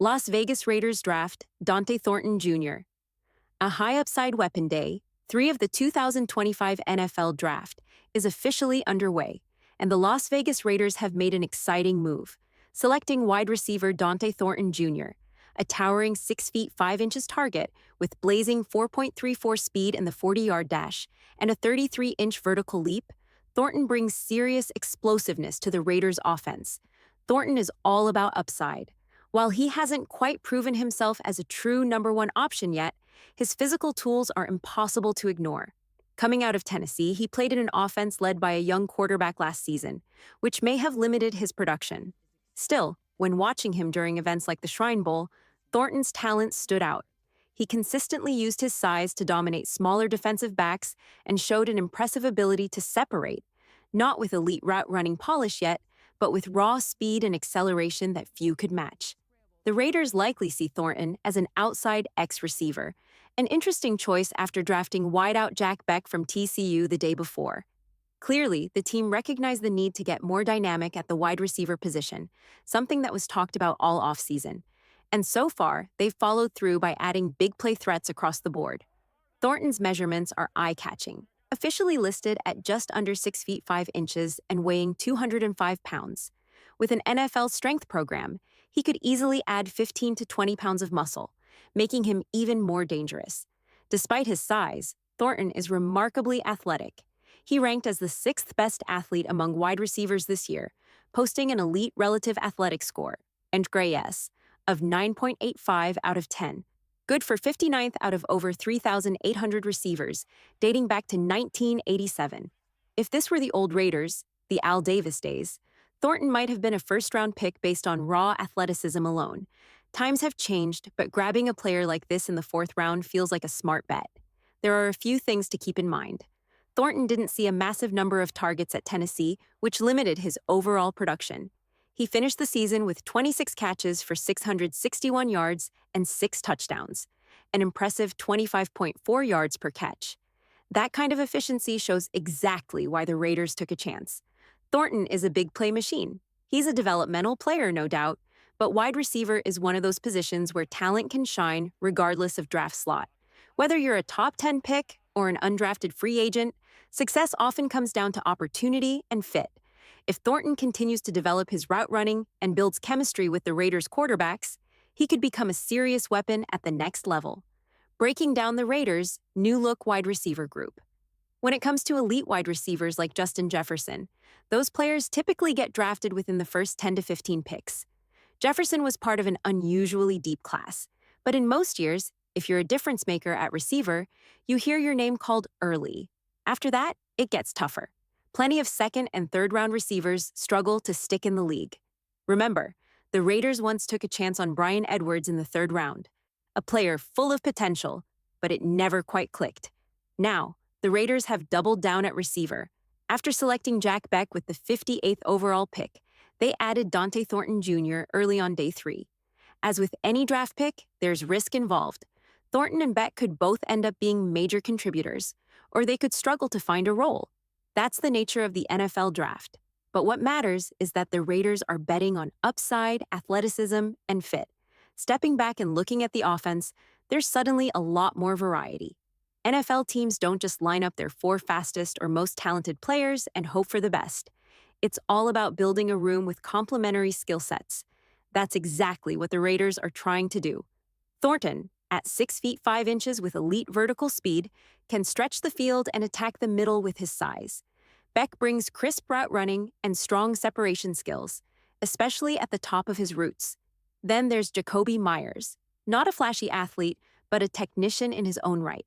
Las Vegas Raiders draft Dante Thornton Jr. A high upside weapon day, 3 of the 2025 NFL draft, is officially underway, and the Las Vegas Raiders have made an exciting move, selecting wide receiver Dante Thornton Jr., a towering 6 feet 5 inches target with blazing 4.34 speed in the 40-yard dash and a 33-inch vertical leap. Thornton brings serious explosiveness to the Raiders' offense. Thornton is all about upside. While he hasn't quite proven himself as a true number one option yet, his physical tools are impossible to ignore. Coming out of Tennessee, he played in an offense led by a young quarterback last season, which may have limited his production. Still, when watching him during events like the Shrine Bowl, Thornton's talent stood out. He consistently used his size to dominate smaller defensive backs and showed an impressive ability to separate, not with elite route running polish yet, but with raw speed and acceleration that few could match. The Raiders likely see Thornton as an outside X receiver, an interesting choice after drafting wideout Jack Beck from TCU the day before. Clearly, the team recognized the need to get more dynamic at the wide receiver position, something that was talked about all offseason. And so far, they've followed through by adding big play threats across the board. Thornton's measurements are eye-catching, officially listed at just under 6 feet 5 inches and weighing 205 pounds. With an NFL strength program, he could easily add 15 to 20 pounds of muscle, making him even more dangerous. Despite his size, Thornton is remarkably athletic. He ranked as the 6th best athlete among wide receivers this year, posting an elite relative athletic score, and GRAS, of 9.85 out of 10, good for 59th out of over 3,800 receivers, dating back to 1987. If this were the old Raiders, the Al Davis days, Thornton might have been a first-round pick based on raw athleticism alone. Times have changed, but grabbing a player like this in the 4th round feels like a smart bet. There are a few things to keep in mind. Thornton didn't see a massive number of targets at Tennessee, which limited his overall production. He finished the season with 26 catches for 661 yards and 6 touchdowns, an impressive 25.4 yards per catch. That kind of efficiency shows exactly why the Raiders took a chance. Thornton is a big play machine. He's a developmental player, no doubt, but wide receiver is one of those positions where talent can shine regardless of draft slot. Whether you're a top 10 pick or an undrafted free agent, success often comes down to opportunity and fit. If Thornton continues to develop his route running and builds chemistry with the Raiders' quarterbacks, he could become a serious weapon at the next level. Breaking down the Raiders' new-look wide receiver group. When it comes to elite wide receivers like Justin Jefferson, those players typically get drafted within the first 10 to 15 picks. Jefferson was part of an unusually deep class, but in most years, if you're a difference maker at receiver, you hear your name called early. After that, it gets tougher. Plenty of 2nd and 3rd round receivers struggle to stick in the league. Remember, the Raiders once took a chance on Bryan Edwards in the 3rd round, a player full of potential, but it never quite clicked. Now, the Raiders have doubled down at receiver. After selecting Jack Beck with the 58th overall pick, they added Dante Thornton Jr. early on day 3. As with any draft pick, there's risk involved. Thornton and Beck could both end up being major contributors, or they could struggle to find a role. That's the nature of the NFL draft. But what matters is that the Raiders are betting on upside, athleticism, and fit. Stepping back and looking at the offense, there's suddenly a lot more variety. NFL teams don't just line up their 4 fastest or most talented players and hope for the best. It's all about building a room with complementary skill sets. That's exactly what the Raiders are trying to do. Thornton, at 6 feet 5 inches with elite vertical speed, can stretch the field and attack the middle with his size. Beck brings crisp route running and strong separation skills, especially at the top of his routes. Then there's Jakobi Meyers, not a flashy athlete, but a technician in his own right.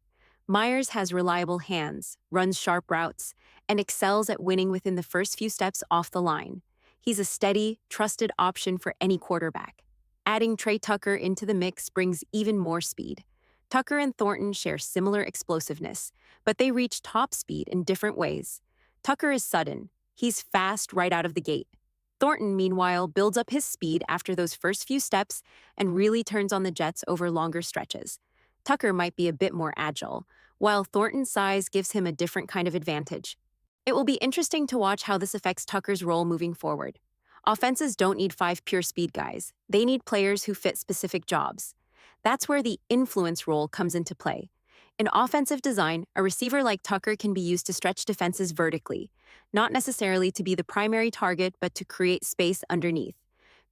Meyers has reliable hands, runs sharp routes, and excels at winning within the first few steps off the line. He's a steady, trusted option for any quarterback. Adding Trey Tucker into the mix brings even more speed. Tucker and Thornton share similar explosiveness, but they reach top speed in different ways. Tucker is sudden. He's fast right out of the gate. Thornton, meanwhile, builds up his speed after those first few steps and really turns on the jets over longer stretches. Tucker might be a bit more agile, while Thornton's size gives him a different kind of advantage. It will be interesting to watch how this affects Tucker's role moving forward. Offenses don't need five pure speed guys. They need players who fit specific jobs. That's where the influence role comes into play. In offensive design, a receiver like Tucker can be used to stretch defenses vertically, not necessarily to be the primary target, but to create space underneath.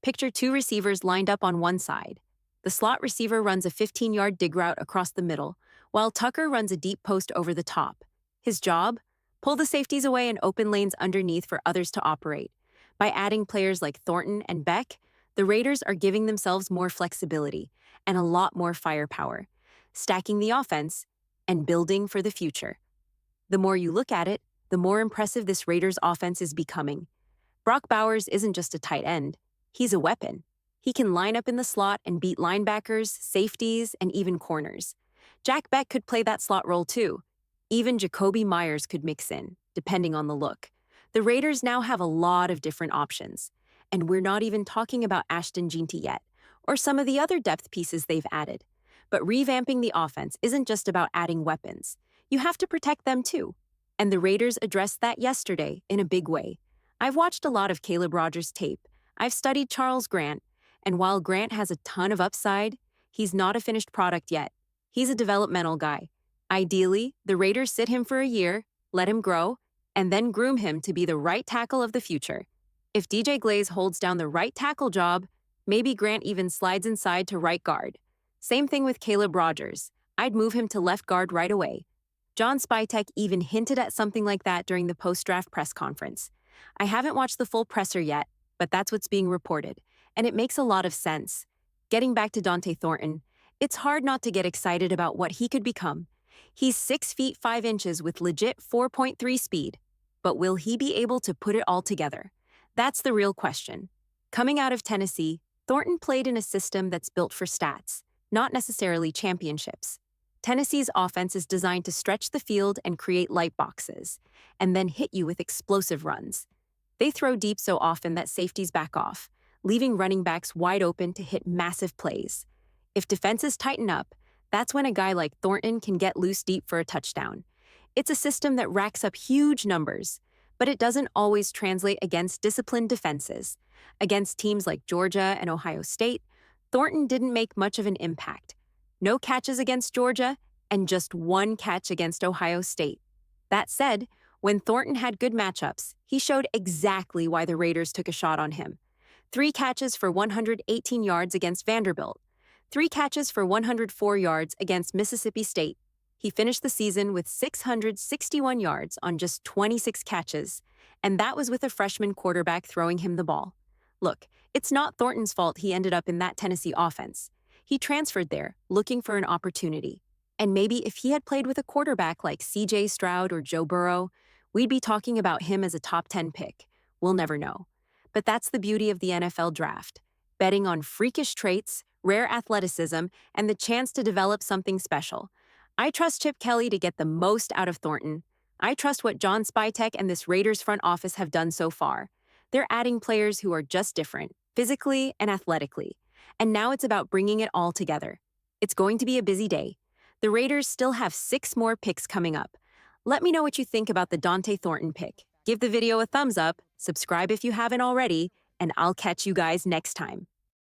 Picture two receivers lined up on one side. The slot receiver runs a 15-yard dig route across the middle, while Tucker runs a deep post over the top. His job? Pull the safeties away and open lanes underneath for others to operate. By adding players like Thornton and Beck, the Raiders are giving themselves more flexibility and a lot more firepower, stacking the offense and building for the future. The more you look at it, the more impressive this Raiders offense is becoming. Brock Bowers isn't just a tight end, he's a weapon. He can line up in the slot and beat linebackers, safeties, and even corners. Jack Beck could play that slot role too. Even Jacoby Myers could mix in, depending on the look. The Raiders now have a lot of different options, and we're not even talking about Ashton Jeanty yet, or some of the other depth pieces they've added. But revamping the offense isn't just about adding weapons. You have to protect them too. And the Raiders addressed that yesterday in a big way. I've watched a lot of Caleb Rogers' tape. I've studied Charles Grant, and while Grant has a ton of upside, he's not a finished product yet. He's a developmental guy. Ideally, the Raiders sit him for a year, let him grow, and then groom him to be the right tackle of the future. If DJ Glaze holds down the right tackle job, maybe Grant even slides inside to right guard. Same thing with Caleb Rogers. I'd move him to left guard right away. John Spytek even hinted at something like that during the post-draft press conference. I haven't watched the full presser yet, but that's what's being reported, and it makes a lot of sense. Getting back to Dante Thornton, it's hard not to get excited about what he could become. He's 6 feet 5 inches with legit 4.3 speed, but will he be able to put it all together? That's the real question. Coming out of Tennessee, Thornton played in a system that's built for stats, not necessarily championships. Tennessee's offense is designed to stretch the field and create light boxes, and then hit you with explosive runs. They throw deep so often that safeties back off, leaving running backs wide open to hit massive plays. If defenses tighten up, that's when a guy like Thornton can get loose deep for a touchdown. It's a system that racks up huge numbers, but it doesn't always translate against disciplined defenses. Against teams like Georgia and Ohio State, Thornton didn't make much of an impact. No catches against Georgia, and just one catch against Ohio State. That said, when Thornton had good matchups, he showed exactly why the Raiders took a shot on him. 3 catches for 118 yards against Vanderbilt. 3 catches for 104 yards against Mississippi State. He finished the season with 661 yards on just 26 catches, and that was with a freshman quarterback throwing him the ball. Look, it's not Thornton's fault he ended up in that Tennessee offense. He transferred there, looking for an opportunity. And maybe if he had played with a quarterback like C.J. Stroud or Joe Burrow, we'd be talking about him as a top 10 pick. We'll never know. But that's the beauty of the NFL draft. Betting on freakish traits, rare athleticism, and the chance to develop something special. I trust Chip Kelly to get the most out of Thornton. I trust what John Spytek and this Raiders front office have done so far. They're adding players who are just different, physically and athletically. And now it's about bringing it all together. It's going to be a busy day. The Raiders still have 6 more picks coming up. Let me know what you think about the Dante Thornton pick. Give the video a thumbs up, subscribe if you haven't already, and I'll catch you guys next time.